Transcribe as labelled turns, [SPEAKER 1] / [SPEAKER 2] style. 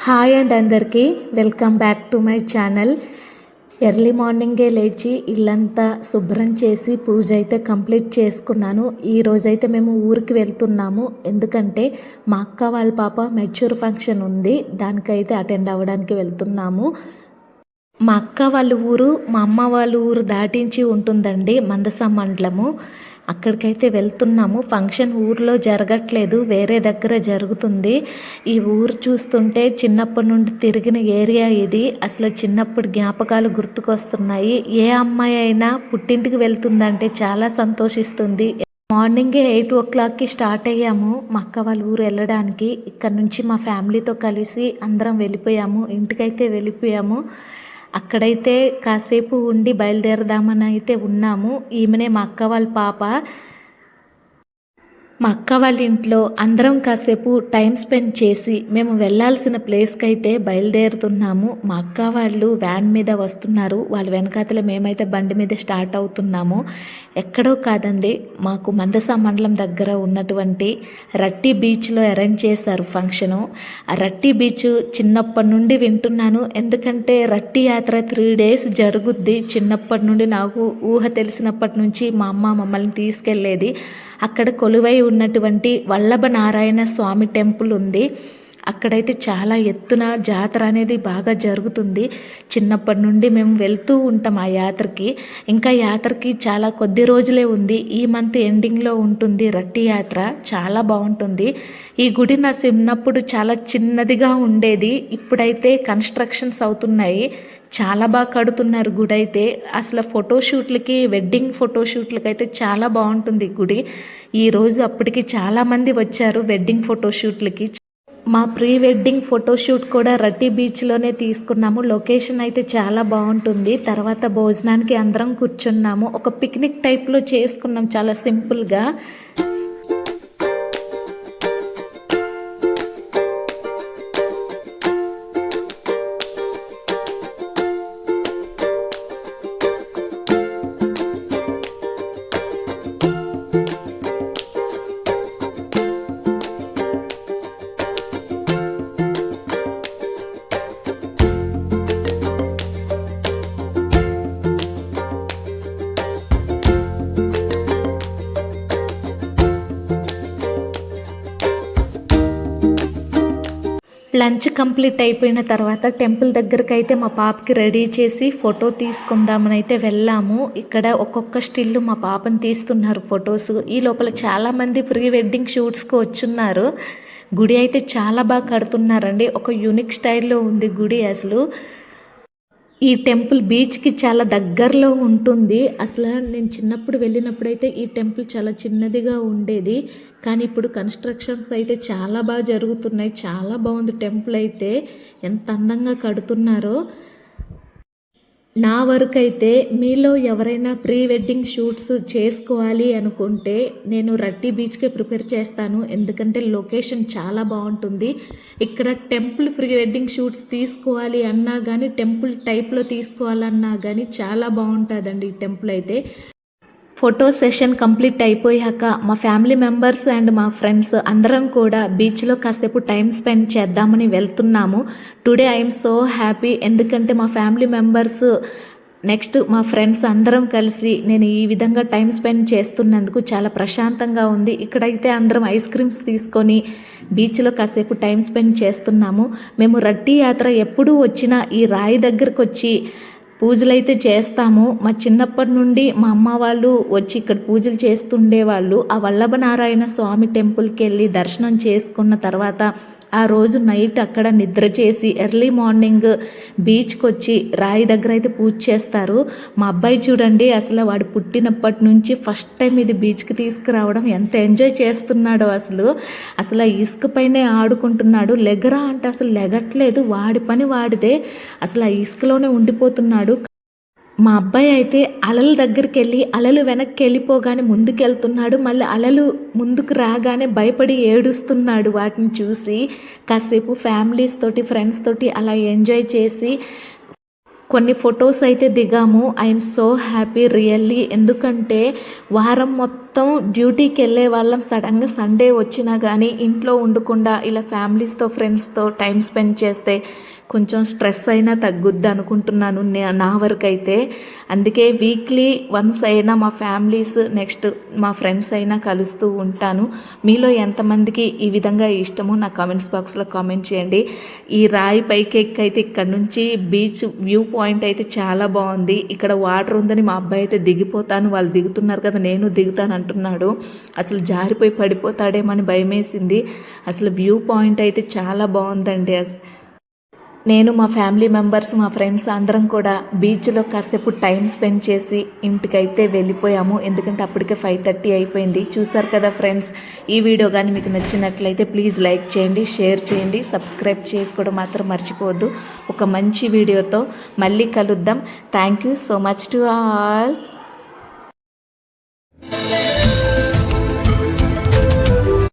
[SPEAKER 1] Hi and అందరికీ welcome back to my channel. Early మార్నింగే లేచి ఇల్లంతా శుభ్రం చేసి పూజ అయితే కంప్లీట్ చేసుకున్నాను. ఈరోజైతే మేము ఊరికి వెళ్తున్నాము. ఎందుకంటే మా అక్క వాళ్ళ పాప మెచ్యూర్ ఫంక్షన్ ఉంది, దానికైతే అటెండ్ అవ్వడానికి వెళ్తున్నాము. మా అక్క వాళ్ళ ఊరు మా అమ్మ వాళ్ళ ఊరు దాటించి ఉంటుందండి, మందసం మండలము. అక్కడికైతే వెళ్తున్నాము. ఫంక్షన్ ఊర్లో జరగట్లేదు, వేరే దగ్గర జరుగుతుంది. ఈ ఊరు చూస్తుంటే చిన్నప్పటి నుండి తిరిగిన ఏరియా ఇది. అసలు చిన్నప్పుడు జ్ఞాపకాలు గుర్తుకొస్తున్నాయి. ఏ అమ్మాయి అయినా పుట్టింటికి వెళ్తుందంటే చాలా సంతోషిస్తుంది. మార్నింగే 8 o'clockకి స్టార్ట్ అయ్యాము మా అక్క వాళ్ళ ఊరు వెళ్ళడానికి. ఇక్కడ నుంచి మా ఫ్యామిలీతో కలిసి అందరం వెళ్ళిపోయాము, ఇంటికైతే వెళ్ళిపోయాము. అక్కడైతే కాసేపు ఉండి బయలుదేరదామని అయితే ఉన్నాము. ఈమెనే మా అక్క వాళ్ళ పాప. మా అక్క వాళ్ళ ఇంట్లో అందరం కాసేపు టైం స్పెండ్ చేసి మేము వెళ్ళాల్సిన ప్లేస్కి అయితే బయలుదేరుతున్నాము. మా అక్క వాళ్ళు వ్యాన్ మీద వస్తున్నారు, వాళ్ళ వెనకాతలే మేమైతే బండి మీద స్టార్ట్ అవుతున్నాము. ఎక్కడో కాదండి, మాకు మందస మండలం దగ్గర ఉన్నటువంటి రట్టి బీచ్లో అరేంజ్ చేశారు ఫంక్షను. ఆ రట్టి బీచ్ చిన్నప్పటి నుండి వింటున్నాను, ఎందుకంటే రట్టి యాత్ర 3 days జరుగుద్ది. చిన్నప్పటి నుండి నాకు ఊహ తెలిసినప్పటి నుంచి మా అమ్మ మమ్మల్ని తీసుకెళ్ళేది. అక్కడ కొలువై ఉన్నటువంటి వల్లభ నారాయణ స్వామి టెంపుల్ ఉంది. అక్కడైతే చాలా ఎత్తున జాతర అనేది బాగా జరుగుతుంది. చిన్నప్పటి నుండి మేము వెళ్తూ ఉంటాం ఆ యాత్రకి. ఇంకా యాత్రకి చాలా కొద్ది రోజులే ఉంది, ఈ మంత్ ఎండింగ్లో ఉంటుంది రట్టి యాత్ర. చాలా బాగుంటుంది. ఈ గుడి నా చిన్నప్పుడు చాలా చిన్నదిగా ఉండేది, ఇప్పుడైతే కన్స్ట్రక్షన్స్ అవుతున్నాయి, చాలా బాగా కడుతున్నారు గుడి అయితే. అసలు ఫోటోషూట్లకి, వెడ్డింగ్ ఫోటోషూట్లకి అయితే చాలా బాగుంటుంది గుడి. ఈరోజు అప్పటికి చాలామంది వచ్చారు వెడ్డింగ్ ఫోటోషూట్లకి. మా ప్రీ వెడ్డింగ్ ఫోటోషూట్ కూడా రట్టి బీచ్లోనే తీసుకున్నాము. లొకేషన్ అయితే చాలా బాగుంటుంది. తర్వాత భోజనానికి అందరం కూర్చున్నాము. ఒక పిక్నిక్ టైప్లో చేసుకున్నాం, చాలా సింపుల్గా. లంచ్ కంప్లీట్ అయిపోయిన తర్వాత టెంపుల్ దగ్గరికి అయితే మా పాపకి రెడీ చేసి ఫోటో తీసుకుందామని అయితే వెళ్ళాము. ఇక్కడ ఒక్కొక్క స్టిల్ మా పాపని తీస్తున్నారు ఫొటోస్. ఈ లోపల చాలామంది ప్రీ వెడ్డింగ్ షూట్స్కి వచ్చున్నారు. గుడి అయితే చాలా బాగా కడుతున్నారండి, ఒక యూనిక్ స్టైల్లో ఉంది గుడి. అసలు ఈ టెంపుల్ బీచ్కి చాలా దగ్గరలో ఉంటుంది. అసలు నేను చిన్నప్పుడు వెళ్ళినప్పుడైతే ఈ టెంపుల్ చాలా చిన్నదిగా ఉండేది, కానీ ఇప్పుడు కన్స్ట్రక్షన్స్ అయితే చాలా బాగా జరుగుతున్నాయి. చాలా బాగుంది టెంపుల్ అయితే, ఎంత అందంగా కడుతున్నారో. నా వరకు అయితే మీలో ఎవరైనా ప్రీ వెడ్డింగ్ షూట్స్ చేసుకోవాలి అనుకుంటే నేను రట్టి బీచ్కే ప్రిపేర్ చేస్తాను, ఎందుకంటే లొకేషన్ చాలా బాగుంటుంది. ఇక్కడ టెంపుల్ ప్రీ వెడ్డింగ్ షూట్స్ తీసుకోవాలి అన్నా కానీ, టెంపుల్ టైప్లో తీసుకోవాలన్నా కానీ చాలా బాగుంటుందండి ఈ టెంపుల్ అయితే. ఫోటో సెషన్ కంప్లీట్ అయిపోయాక మా ఫ్యామిలీ మెంబర్స్ అండ్ మా ఫ్రెండ్స్ అందరం కూడా బీచ్లో కాసేపు టైం స్పెండ్ చేద్దామని వెళ్తున్నాము. టుడే ఐఎమ్ సో హ్యాపీ, ఎందుకంటే మా ఫ్యామిలీ మెంబర్స్ నెక్స్ట్ మా ఫ్రెండ్స్ అందరం కలిసి నేను ఈ విధంగా టైం స్పెండ్ చేస్తున్నందుకు చాలా ప్రశాంతంగా ఉంది. ఇక్కడైతే అందరం ఐస్ క్రీమ్స్ తీసుకొని బీచ్లో కాసేపు టైం స్పెండ్ చేస్తున్నాము. మేము రట్టి యాత్ర ఎప్పుడూ వచ్చినా ఈ రాయి దగ్గరకు వచ్చి పూజలు అయితే చేస్తాము. మా చిన్నప్పటి నుండి మా అమ్మ వాళ్ళు వచ్చి ఇక్కడ పూజలు చేస్తుండేవాళ్ళు. ఆ వల్లభ నారాయణ స్వామి టెంపుల్కి వెళ్ళి దర్శనం చేసుకున్న తర్వాత ఆ రోజు నైట్ అక్కడ నిద్ర చేసి ఎర్లీ మార్నింగ్ బీచ్కి వచ్చి రాయి దగ్గర అయితే పూజ చేస్తారు. మా అబ్బాయి చూడండి, అసలు వాడు పుట్టినప్పటి నుంచి ఫస్ట్ టైం ఇది బీచ్కి తీసుకురావడం, ఎంత ఎంజాయ్ చేస్తున్నాడో. అసలు ఇసుక పైనే ఆడుకుంటున్నాడు. లెగరా అంటే అసలు లెగట్లేదు, వాడి పని వాడిదే, అసలు ఆ ఇసుకలోనే ఉండిపోతున్నాడు. మా అబ్బాయి అయితే అలల దగ్గరికి వెళ్ళి అలలు వెనక్కి వెళ్ళిపోగానే ముందుకెళ్తున్నాడు, మళ్ళీ అలలు ముందుకు రాగానే భయపడి ఏడుస్తున్నాడు. వాటిని చూసి కాసేపు ఫ్యామిలీస్ తోటి, ఫ్రెండ్స్ తోటి అలా ఎంజాయ్ చేసి కొన్ని ఫొటోస్ అయితే దిగాము. I'm so happy really. ఎందుకంటే వారం మొత్తం డ్యూటీకి వెళ్ళే వాళ్ళం సడన్గా సండే వచ్చినా కానీ ఇంట్లో ఉండకుండా ఇలా ఫ్యామిలీస్తో ఫ్రెండ్స్తో టైం స్పెండ్ చేస్తే కొంచెం స్ట్రెస్ అయినా తగ్గుద్ది అనుకుంటున్నాను నా వరకైతే. అందుకే వీక్లీ వన్స్ అయినా మా ఫ్యామిలీస్ నెక్స్ట్ మా ఫ్రెండ్స్ అయినా కలుస్తూ ఉంటాను. మీలో ఎంతమందికి ఈ విధంగా ఇష్టమో నా కామెంట్స్ బాక్స్లో కామెంట్ చేయండి. ఈ రాయి పైకి ఎక్కైతే ఇక్కడ నుంచి బీచ్ వ్యూ పాయింట్ అయితే చాలా బాగుంది. ఇక్కడ వాటర్ ఉందని మా అబ్బాయి అయితే దిగిపోతాను, వాళ్ళు దిగుతున్నారు కదా నేను దిగుతాను అంటున్నాడు. అసలు జారిపోయి పడిపోతాడేమని భయమేసింది. అసలు వ్యూ పాయింట్ అయితే చాలా బాగుందండి. నేను మా ఫ్యామిలీ మెంబర్స్ మా ఫ్రెండ్స్ అందరం కూడా బీచ్లో కాసేపు టైం స్పెండ్ చేసి ఇంటికైతే వెళ్ళిపోయాము. ఎందుకంటే అప్పటికే 5:30 అయిపోయింది. చూసారు కదా ఫ్రెండ్స్, ఈ వీడియో కానీ మీకు నచ్చినట్లయితే ప్లీజ్ లైక్ చేయండి, షేర్ చేయండి, సబ్స్క్రైబ్ చేసుకోవడం మాత్రం మర్చిపోవద్దు. ఒక మంచి వీడియోతో మళ్ళీ కలుద్దాం. Thank you so much to all.